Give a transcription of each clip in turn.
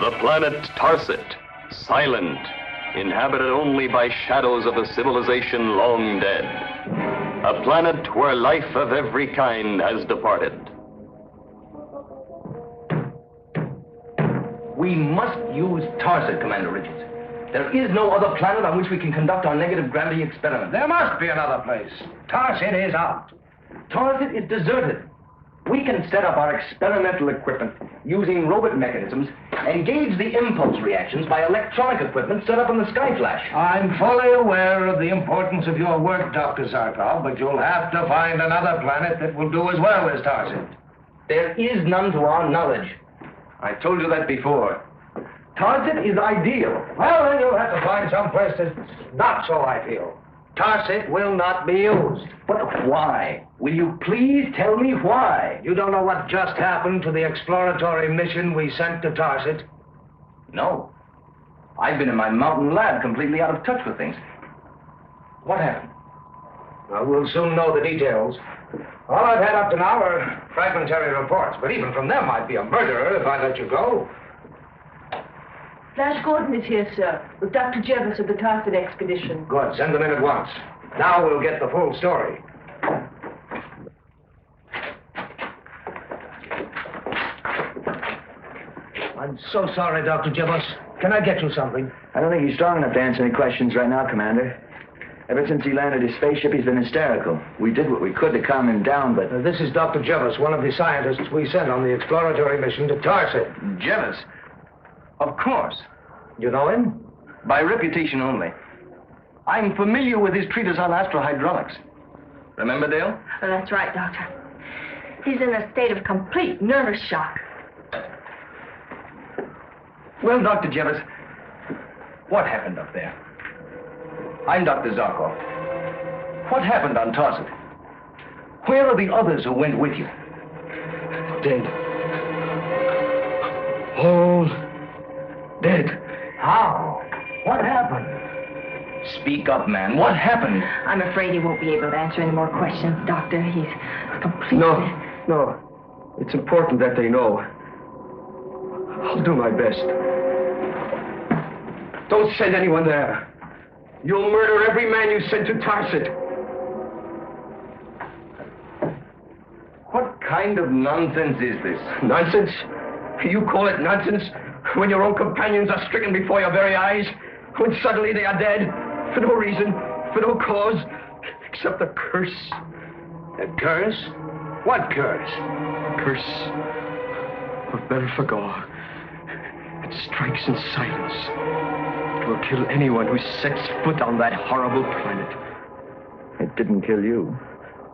The planet Tarset, silent, inhabited only by shadows of a civilization long dead. A planet where life of every kind has departed. We must use Tarset, Commander Richards. There is no other planet on which we can conduct our negative gravity experiment. There must be another place. Tarset is out. Tarset is deserted. We can set up our experimental equipment using robot mechanisms and gauge the impulse reactions by electronic equipment set up in the Skyflash. I'm fully aware of the importance of your work, Dr. Zarkoff, but you'll have to find another planet that will do as well as Tarset. There is none to our knowledge. I told you that before. Tarset is ideal. Well, then you'll have to find some place that's not so ideal. Tarset will not be used. But why? Will you please tell me why? You don't know what just happened to the exploratory mission we sent to Tarset? No. I've been in my mountain lab completely out of touch with things. What happened? Well, we'll soon know the details. All I've had up to now are fragmentary reports, but even from them I'd be a murderer if I let you go. Flash Gordon is here, sir, with Dr. Jervis of the Tarset expedition. Good. Send them in at once. Now we'll get the full story. I'm so sorry, Dr. Jervis. Can I get you something? I don't think he's strong enough to answer any questions right now, Commander. Ever since he landed his spaceship, he's been hysterical. We did what we could to calm him down, but... This is Dr. Jervis, one of the scientists we sent on the exploratory mission to Tarset. Jervis? Of course. You know him? By reputation only. I'm familiar with his treatise on astrohydraulics. Remember, Dale? Oh, that's right, Doctor. He's in a state of complete nervous shock. Well, Dr. Jervis, what happened up there? I'm Dr. Zarkoff. What happened on Tarset? Where are the others who went with you? Dead. All dead. How? What happened? Speak up, man. What happened? I'm afraid he won't be able to answer any more questions, Doctor. He's completely... No. It's important that they know. I'll do my best. Don't send anyone there. You'll murder every man you send to Tarset. What kind of nonsense is this? Nonsense? You call it nonsense when your own companions are stricken before your very eyes? When suddenly they are dead? For no reason, for no cause, except a curse. A curse? What curse? Curse of Belphegor. It strikes in silence. It will kill anyone who sets foot on that horrible planet. It didn't kill you.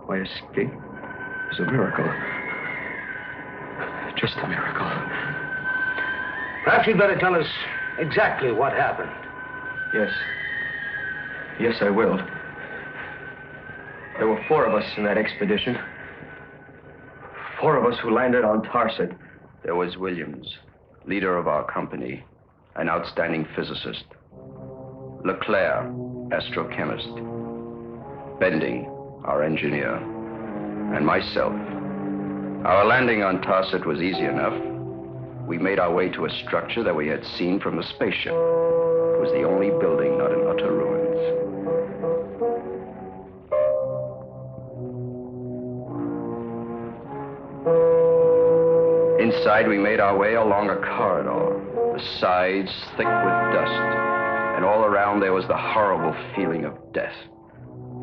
My escape was a miracle. Just a miracle. Perhaps you'd better tell us exactly what happened. Yes, I will. There were 4 of us in that expedition. 4 of us who landed on Tarset. There was Williams, leader of our company, an outstanding physicist. Leclerc, astrochemist. Bending, our engineer. And myself. Our landing on Tarset was easy enough. We made our way to a structure that we had seen from the spaceship. It was the only building not in utter ruins. Inside, we made our way along a corridor, the sides thick with dust, and all around there was the horrible feeling of death.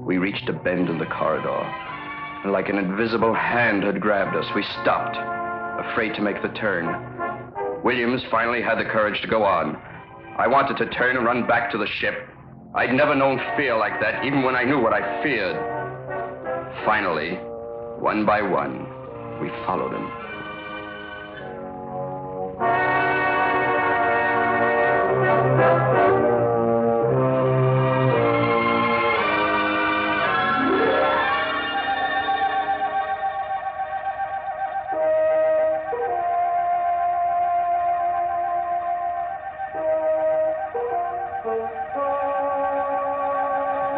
We reached a bend in the corridor, and like an invisible hand had grabbed us, we stopped, afraid to make the turn. Williams finally had the courage to go on. I wanted to turn and run back to the ship. I'd never known fear like that, even when I knew what I feared. Finally, one by one, we followed him.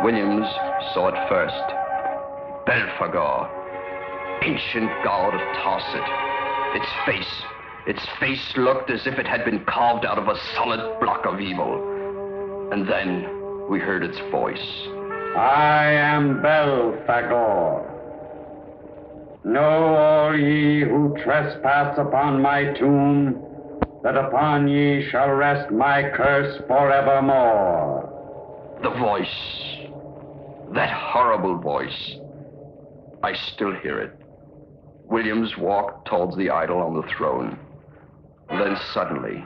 Williams saw it first. Belphegor, ancient god of Tarset. Its face, Its face looked as if it had been carved out of a solid block of evil. And then we heard its voice. I am Belphegor. Know all ye who trespass upon my tomb, that upon ye shall rest my curse forevermore. The voice. That horrible voice. I still hear it. Williams walked towards the idol on the throne. Then suddenly,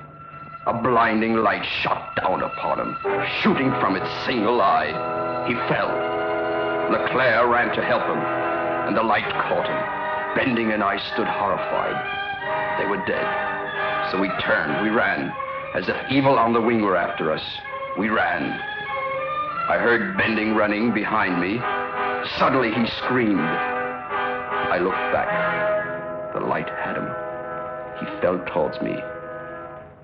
a blinding light shot down upon him, shooting from its single eye. He fell. Leclerc ran to help him, and the light caught him. Bending and I stood horrified. They were dead. So we turned, we ran, as if evil on the wing were after us. We ran. I heard Bending running behind me. Suddenly he screamed. I looked back. The light had him. He fell towards me.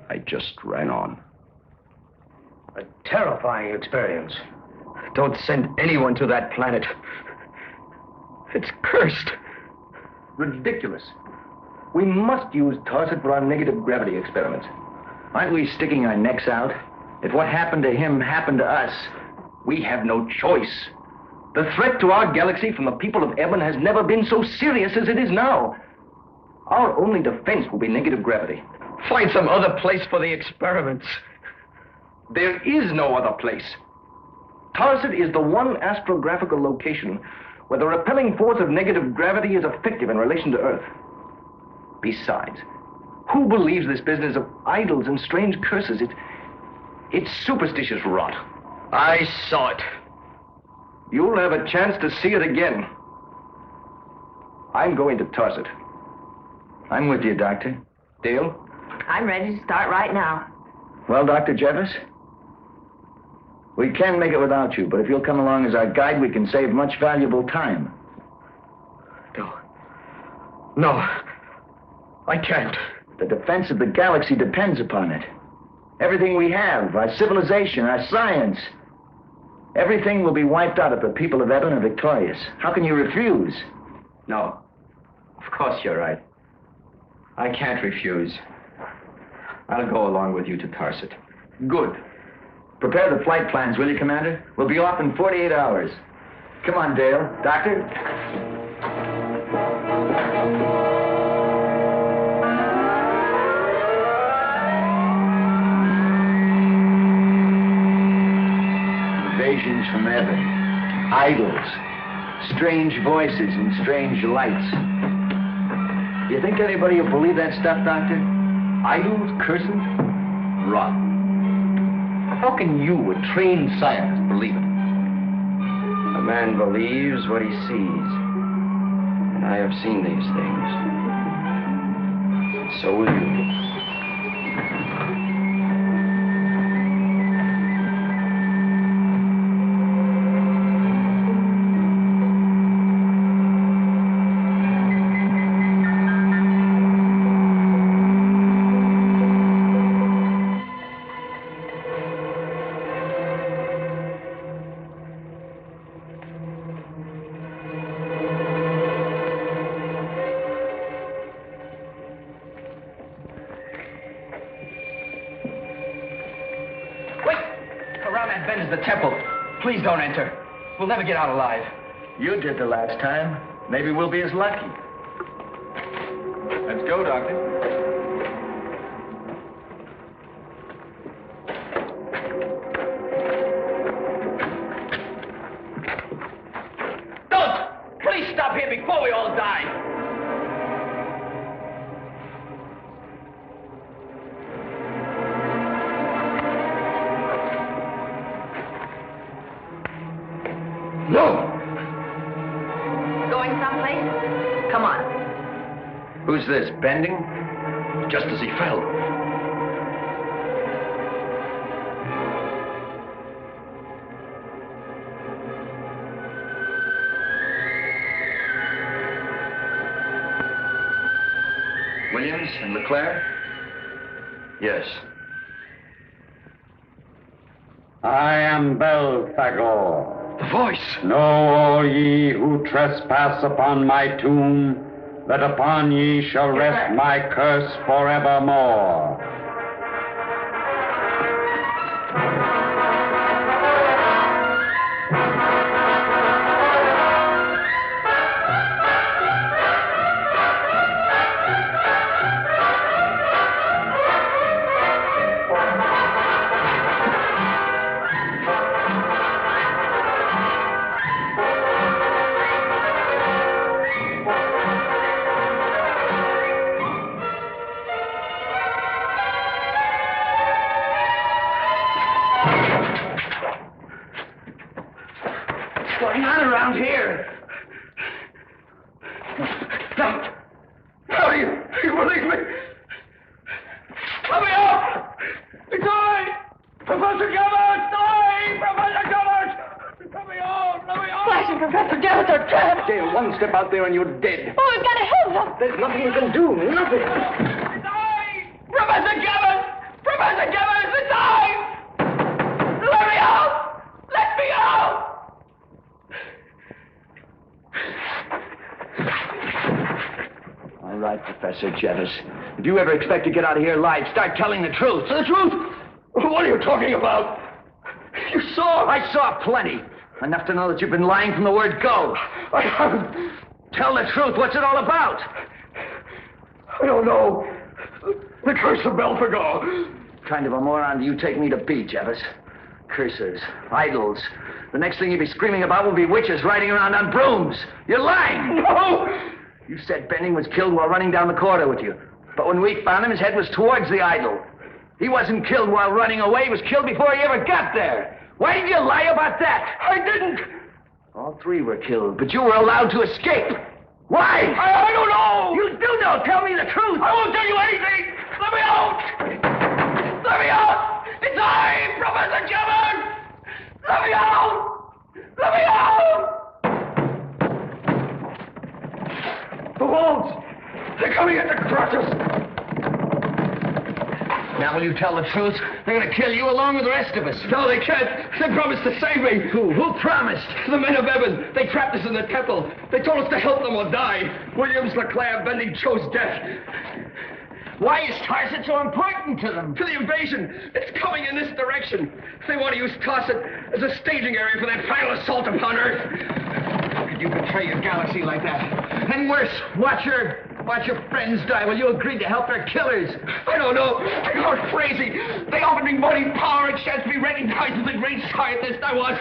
I just ran on. A terrifying experience. Don't send anyone to that planet. It's cursed. Ridiculous. We must use Tarset for our negative gravity experiments. Aren't we sticking our necks out? If what happened to him happened to us, we have no choice. The threat to our galaxy from the people of Eben has never been so serious as it is now. Our only defense will be negative gravity. Find some other place for the experiments. There is no other place. Tarset is the one astrographical location where the repelling force of negative gravity is effective in relation to Earth. Besides, who believes this business of idols and strange curses? It's superstitious rot. I saw it. You'll have a chance to see it again. I'm going to Tarset. I'm with you, Doctor. Dale? I'm ready to start right now. Well, Dr. Jeffers, we can make it without you, but if you'll come along as our guide, we can save much valuable time. No, I can't. The defense of the galaxy depends upon it. Everything we have, our civilization, our science, everything will be wiped out if the people of Eben are victorious. How can you refuse? No, of course you're right. I can't refuse. I'll go along with you to Tarset. Good. Prepare the flight plans, will you, Commander? We'll be off in 48 hours. Come on, Dale. Doctor? Invasions from Eben. Idols. Strange voices and strange lights. Do you think anybody will believe that stuff, Doctor? Idols, curses, rot. How can you, a trained scientist, believe it? A man believes what he sees. And I have seen these things. So will you. Please don't enter. We'll never get out alive. You did the last time. Maybe we'll be as lucky. Let's go, Doctor. Don't! Please stop here before we all die. No! Going someplace? Come on. Who's this, Bending? Just as he fell. Williams and Leclerc? Yes. I am Belphegor. The voice. Know all ye who trespass upon my tomb, that upon ye shall rest my curse forevermore. Around here. How do you believe me? Let me out! It's I! Professor Gabbard! I! Professor Gabbard! Let me out! Let me out! Flash and Professor Gabbard are trapped! Dale, one step out there and you're dead. Oh, we've got to help them! There's nothing you can do. Nothing. It's I! Professor Gabbard! Professor Gabbard! It's I! Let me out! Let me out! All right, Professor Jettis. If you ever expect to get out of here alive, start telling the truth. The truth? What are you talking about? You saw? I saw plenty. Enough to know that you've been lying from the word go. I haven't. Tell the truth. What's it all about? I don't know. The curse of Belphegor. Kind of a moron do you take me to be, Jettis? Cursors, idols. The next thing you'll be screaming about will be witches riding around on brooms. You're lying. No! You said Benning was killed while running down the corridor with you. But when we found him, his head was towards the idol. He wasn't killed while running away. He was killed before he ever got there. Why did you lie about that? I didn't. All three were killed, but you were allowed to escape. Why? I don't know. You do know. Tell me the truth. I won't tell you anything. Let me out. Let me out. It's I, Professor Gabbard. Let me out. Let me out. The wolves! They're coming in to crush us! Now will you tell the truth? They're going to kill you along with the rest of us. No, they can't. They promised to save me. Who? Who promised? The men of Eben. They trapped us in the temple. They told us to help them or die. Williams, LeClaire, Benning chose death. Why is Tarset so important to them? To the invasion. It's coming in this direction. They want to use Tarset as a staging area for their final assault upon Earth. How could you betray your galaxy like that? And worse, watch your friends die while you agreed to help their killers. I don't know. I got crazy. They offered me money, power, and chance to be recognized as the great scientist I was.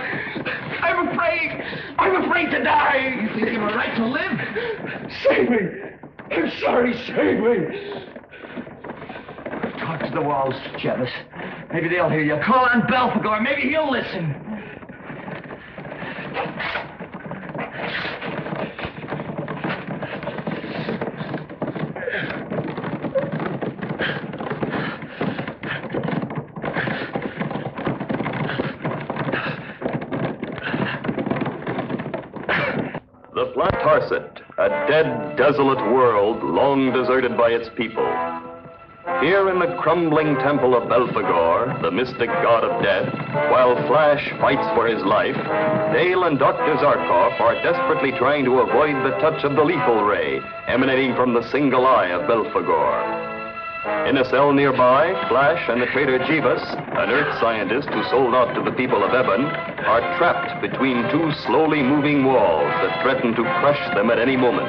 I'm afraid. I'm afraid to die. You think you have a right to live? Save me. I'm sorry, save me. Talk to the walls, Jettis. Maybe they'll hear you. Call on Belphegor. Maybe he'll listen. The planet Tarset, a dead, desolate world long deserted by its people. Here in the crumbling temple of Belphegor, the mystic god of death, while Flash fights for his life, Dale and Dr. Zarkoff are desperately trying to avoid the touch of the lethal ray emanating from the single eye of Belphegor. In a cell nearby, Flash and the traitor Jeebus, an Earth scientist who sold out to the people of Eben, are trapped between two slowly moving walls that threaten to crush them at any moment.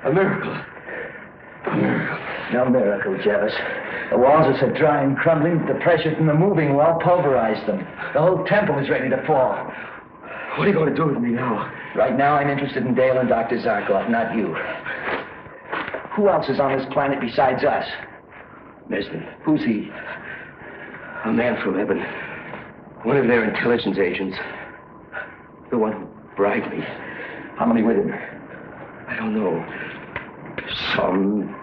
A miracle. A miracle. No miracle, Jettis. The walls are so dry and crumbling that the pressure from the moving wall pulverized them. The whole temple is ready to fall. What are you going to do with me now? Right now, I'm interested in Dale and Dr. Zarkoff, not you. Who else is on this planet besides us? Nesbitt. Who's he? A man from Eben. One of their intelligence agents. The one who bribed me. How many with him? I don't know. Some.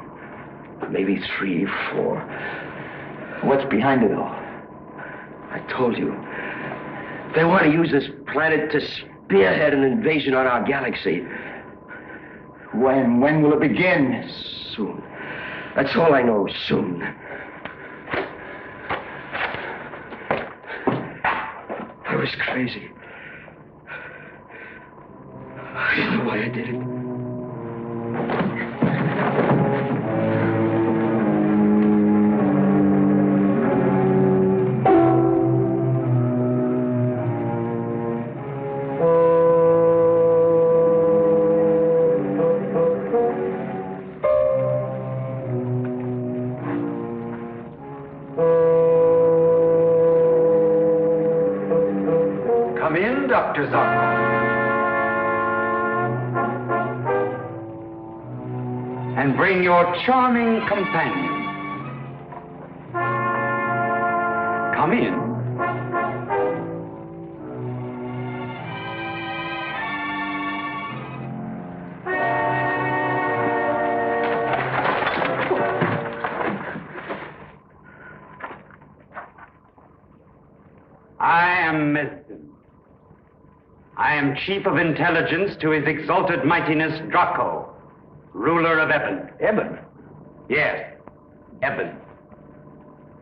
Maybe 3, 4. What's behind it all? I told you. They want to use this planet to spearhead an invasion on our galaxy. When? When will it begin? Soon. That's all I know, soon. I was crazy. I don't know why I did it. Come in, Dr. Zarkoff. And bring your charming companion. Come in. I am Mesden. I am Chief of Intelligence to His Exalted Mightiness Zarkoff, ruler of Eben. Eben? Yes, Eben.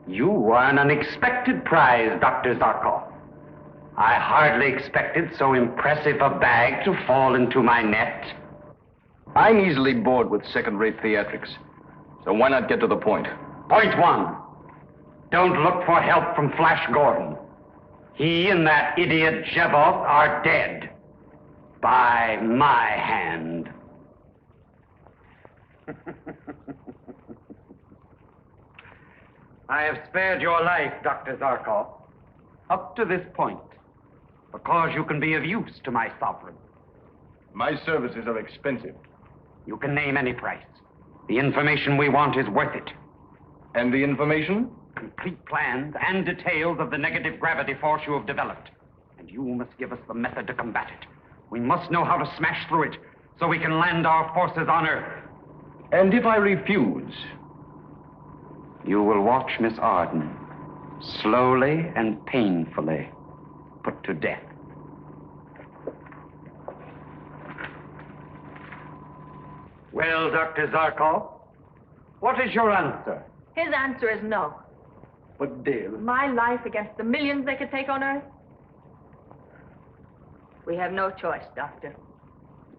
You are an unexpected prize, Dr. Zarkoff. I hardly expected so impressive a bag to fall into my net. I'm easily bored with second-rate theatrics. So why not get to the point? Point one. Don't look for help from Flash Gordon. He and that idiot Jevov are dead. By my hand. I have spared your life, Dr. Zarkoff, up to this point, because you can be of use to my sovereign. My services are expensive. You can name any price. The information we want is worth it. And the information? Complete plans and details of the negative gravity force you have developed. And you must give us the method to combat it. We must know how to smash through it so we can land our forces on Earth. And if I refuse? You will watch Miss Arden slowly and painfully put to death. Well, Dr. Zarkoff, what is your answer? His answer is no. But, Dale... My life against the millions they could take on Earth? We have no choice, Doctor.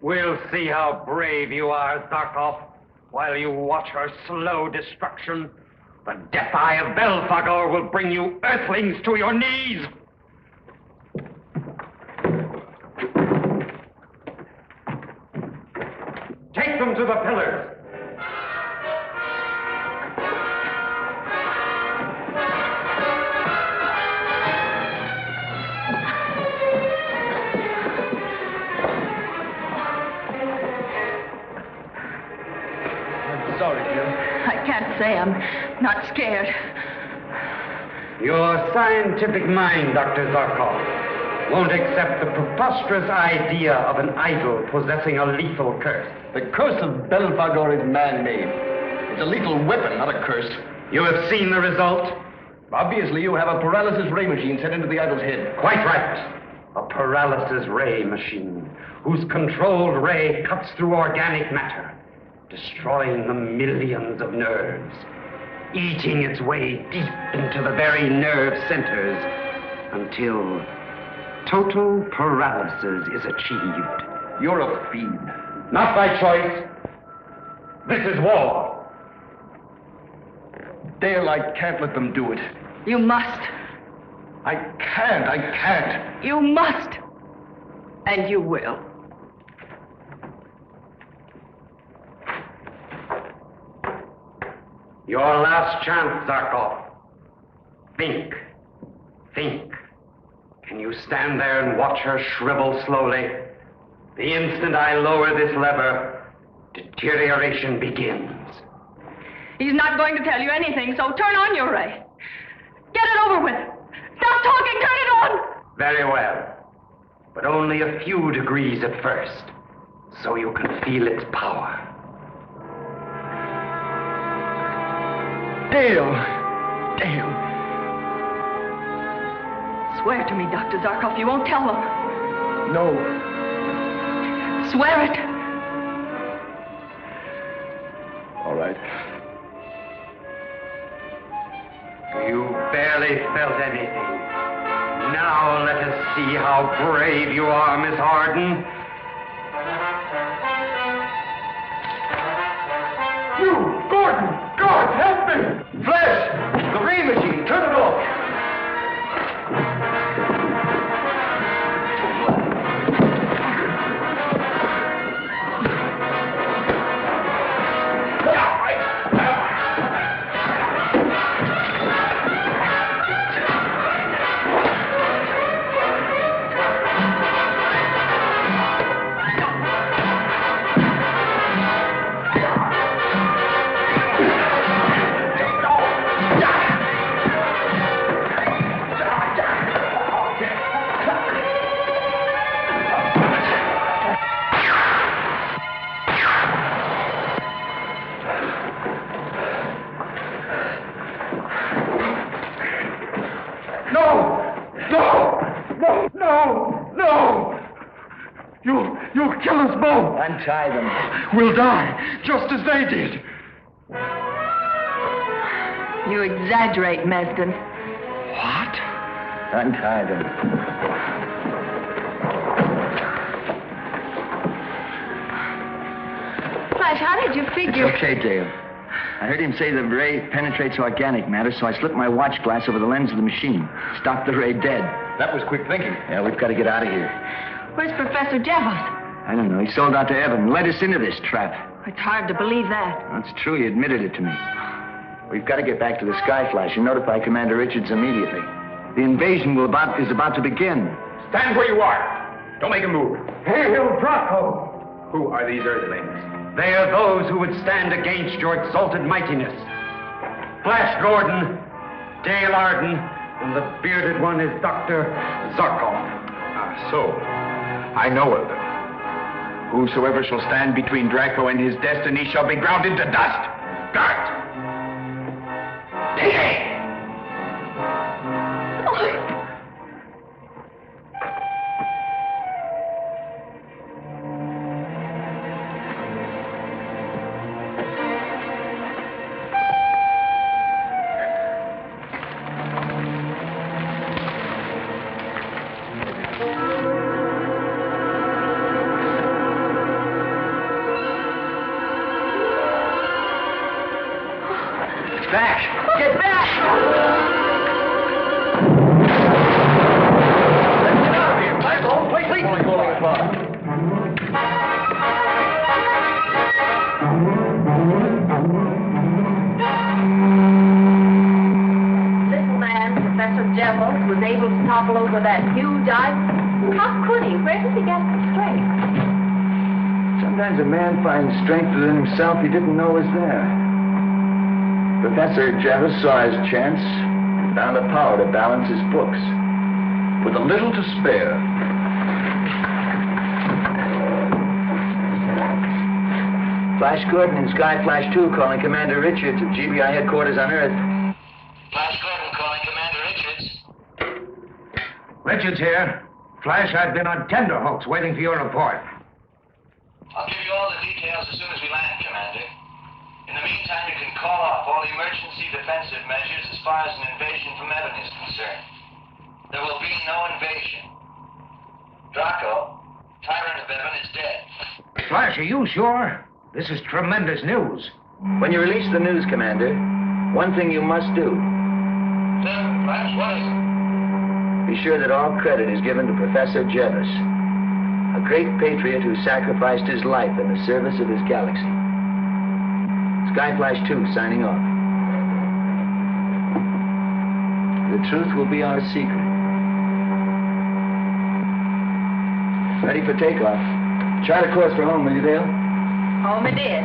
We'll see how brave you are, Zarkoff, while you watch her slow destruction. The death eye of Belphegor will bring you Earthlings to your knees. Take them to the pillars. Sorry, Jim. I can't say I'm not scared. Your scientific mind, Dr. Zarkoff, won't accept the preposterous idea of an idol possessing a lethal curse. The curse of Belphegor is man-made. It's a lethal weapon, not a curse. You have seen the result? Obviously, you have a paralysis ray machine set into the idol's head. Quite right. A paralysis ray machine, whose controlled ray cuts through organic matter, destroying the millions of nerves, eating its way deep into the very nerve centers until total paralysis is achieved. You're a fiend. Not by choice. This is war. Dale, I can't let them do it. You must. I can't. You must. And you will. Your last chance, Zarkoff. Think. Can you stand there and watch her shrivel slowly? The instant I lower this lever, deterioration begins. He's not going to tell you anything, so turn on your ray. Get it over with. Stop talking, turn it on! Very well. But only a few degrees at first, so you can feel its power. Dale. Swear to me, Dr. Zarkoff, you won't tell them. No. Swear it. All right. You barely felt anything. Now let us see how brave you are, Miss Arden. You, Gordon! God, help me! Flash! The ray machine! Turn it off! You'll kill us both. Untie them. We'll die, just as they did. You exaggerate, Mesden. What? Untie them. Flash, how did you figure... It's okay, Dale. I heard him say the ray penetrates organic matter, so I slipped my watch glass over the lens of the machine. Stopped the ray dead. That was quick thinking. Yeah, we've got to get out of here. Where's Professor Jevons? I don't know. He sold out to Evan, led us into this trap. It's hard to believe that. That's true. He admitted it to me. We've got to get back to the Sky Flash and notify Commander Richards immediately. The invasion is about to begin. Stand where you are. Don't make a move. Hail, Draco! Who are these Earthlings? They are those who would stand against your exalted mightiness. Flash Gordon, Dale Arden, and the bearded one is Dr. Zarkoff. So, I know of them. Whosoever shall stand between Draco and his destiny shall be ground into dust. Guard! Back! Get back! Let's get out of here. Back home, please. Falling apart. Little man, Professor Jevons, was able to topple over that huge ice. How could he? Where did he get the strength? Sometimes a man finds strength within himself he didn't know was there. Professor Jevons saw his chance and found the power to balance his books. With a little to spare. Flash Gordon and Sky Flash 2 calling Commander Richards of GBI headquarters on Earth. Flash Gordon calling Commander Richards. Richards here. Flash, I've been on tenterhooks waiting for your report. I'll give you all the details as soon as we land, Commander. In the meantime, you can call off all emergency defensive measures as far as an invasion from Evan is concerned. There will be no invasion. Draco, tyrant of Evan, is dead. Flash, are you sure? This is tremendous news. When you release the news, Commander, one thing you must do. Flash, what is it? Be sure that all credit is given to Professor Jevons, a great patriot who sacrificed his life in the service of his galaxy. Skyflash 2 signing off. The truth will be our secret. Ready for takeoff. Chart a course for home, will you, Dale? Home it is.